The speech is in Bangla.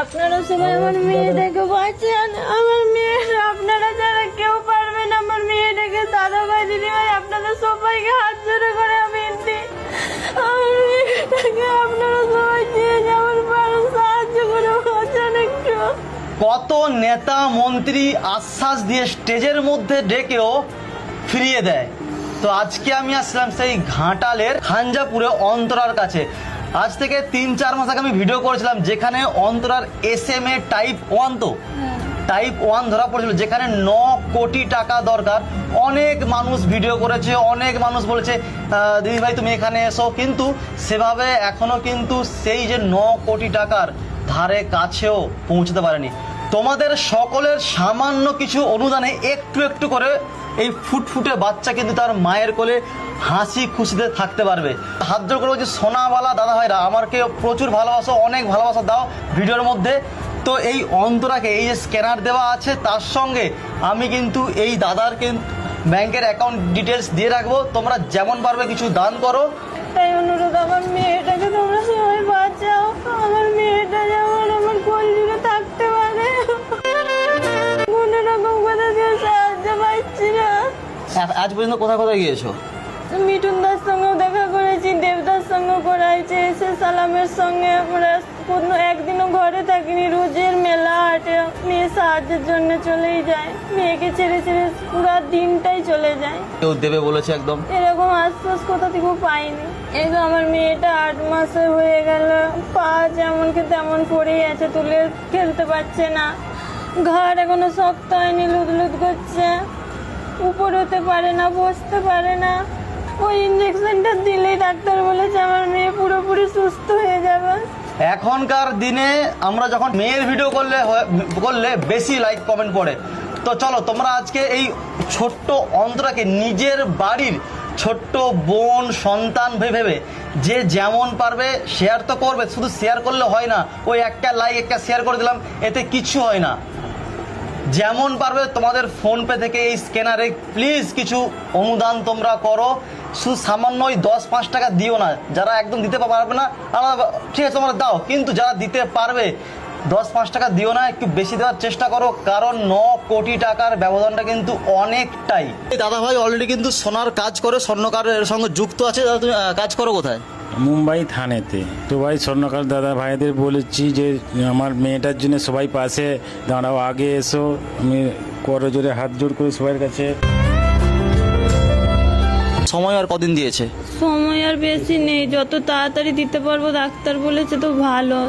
আপনারা সবাই আমার মেয়েটাকে বাঁচান। আমার মেয়েটা আপনারা যারা কেউ পারবেন আমার মেয়েটাকে, দাদা ভাই দিদি ভাই আপনারা সবাইকে হাত জোড়ে করে আমি দিই, আমার মেয়েটাকে আপনারা সবাই যে যেমন পারেন সাহায্য করে বাঁচান একটু। কত নেতা মন্ত্রী আশ্বাস দিয়ে স্টেজের মধ্যে ডেকেও ফিরিয়ে দেয়। তো আজকে আমি আসলাম সেই ঘাটালের খাঞ্জাপুরে অন্তরার কাছে। আজ থেকে 3-4 মাস আগে আমি ভিডিও করেছিলাম যেখানে অন্তরার SMA টাইপ 1 তো টাইপ 1 ধরা পড়েছিল, যেখানে 9 কোটি টাকা দরকার। অনেক মানুষ ভিডিও করেছে, অনেক মানুষ বলেছে দিদি ভাই তুমি এখানে এসো, কিন্তু সেভাবে এখনো কিন্তু সেই যে 9 কোটি টাকার ধারে কাছেও পৌঁছতে পারেনি। তোমাদের সকলের সামান্য কিছু অনুদানে একটু একটু করে এই ফুটফুটে বাচ্চা কিন্তু তার মায়ের কোলে হাসি খুশিতে থাকতে পারবে। হাত জোড় করে বলছি সোনাওয়ালা দাদা ভাইরা, আমাকে প্রচুর ভালোবাসো, অনেক ভালোবাসা দাও ভিডিওর মধ্যে। তো এই অন্তরাকে এই যে স্ক্যানার দেওয়া আছে তার সঙ্গে আমি কিন্তু এই দাদার কিন্তু ব্যাংকের অ্যাকাউন্ট ডিটেলস দিয়ে রাখবো, তোমরা যেমন পারবে কিছু দান করো। তাই অনুরোধ, আমার মেয়েটাকে তোমরা সবাই বাঁচাও। আমার মেয়েটা যেমন আমার কোল জুড়ে থাকতে পারে, কোনো রকম কোথা দিয়ে সাহায্য পাচ্ছি না। আজ পর্যন্ত কোথায় কোথায় গিয়েছো? মিঠুন দার সঙ্গেও দেখা করেছি, দেবদার সঙ্গেও করাইছে, এসে সালামের সঙ্গে আমরা কোনো একদিনও ঘরে থাকিনি, রোজের মেলা হাটে মেয়ে সাহায্যের জন্য চলেই যায়, মেয়েকে ছেড়ে ছেড়ে পুরো দিনটাই চলে যায়। কেউ দেবে বলেছে একদম, এরকম আশ্বাস কোথা থেকেও পাইনি। এই তো আমার মেয়েটা 8 মাসে হয়ে গেল, পা যেমনকে তেমন পড়েই আছে, তুলে খেলতে পারছে না, ঘাড় এখনো শক্ত হয়নি, লুদলুদ করছে, উপর হতে পারে না, বসতে পারে না। ওই ইঞ্জেকশনটা দিলেই ডাক্তার বলেছে আমার মেয়ে পুরোপুরি সুস্থ হয়ে যাবে। এখনকার দিনে আমরা যখন মেয়ের ভিডিও করলে বেশি লাইক কমেন্ট পড়ে। তো চলো তোমরা আজকে এই ছোট্ট অন্তরাকে নিজের বাড়ির ছোট্ট বোন সন্তান ভেবে যে যেমন পারবে শেয়ার তো করবে। শুধু শেয়ার করলে হয় না, ওই একটা লাইক একটা শেয়ার করে দিলাম এতে কিছু হয় না। যেমন পারবে তোমাদের ফোনপে থেকে এই স্ক্যানারে প্লিজ কিছু অনুদান তোমরা করো। শুধু সামান্য ওই 10-5 টাকা দিও না, যারা একদম দিতে পারবে না ঠিক আছে তোমরা দাও, কিন্তু যারা দিতে পারবে 10-5 টাকা দিও না, একটু বেশি দেওয়ার চেষ্টা করো, কারণ 9 কোটি টাকার ব্যবধানটা কিন্তু অনেকটাই। দাদা ভাই অলরেডি কিন্তু সোনার কাজ করে, স্বর্ণকারের সঙ্গে যুক্ত আছে। দাদা তুমি কাজ করো কোথায়? মুম্বাই থানেতে। তো ভাই স্বর্ণকার দাদা ভাইদের বলেছি যে আমার মেয়েটার জন্য সবাই পাশে দাঁড়াও, আগে এসো, আমি করো জোরে হাত জোড় করে সবার কাছে। সময় আর কদিন দিয়েছে? সময় আর বেশি নেই, যত তাড়াতাড়ি দিতে পারবো ডাক্তার বলেছে তো ভালো।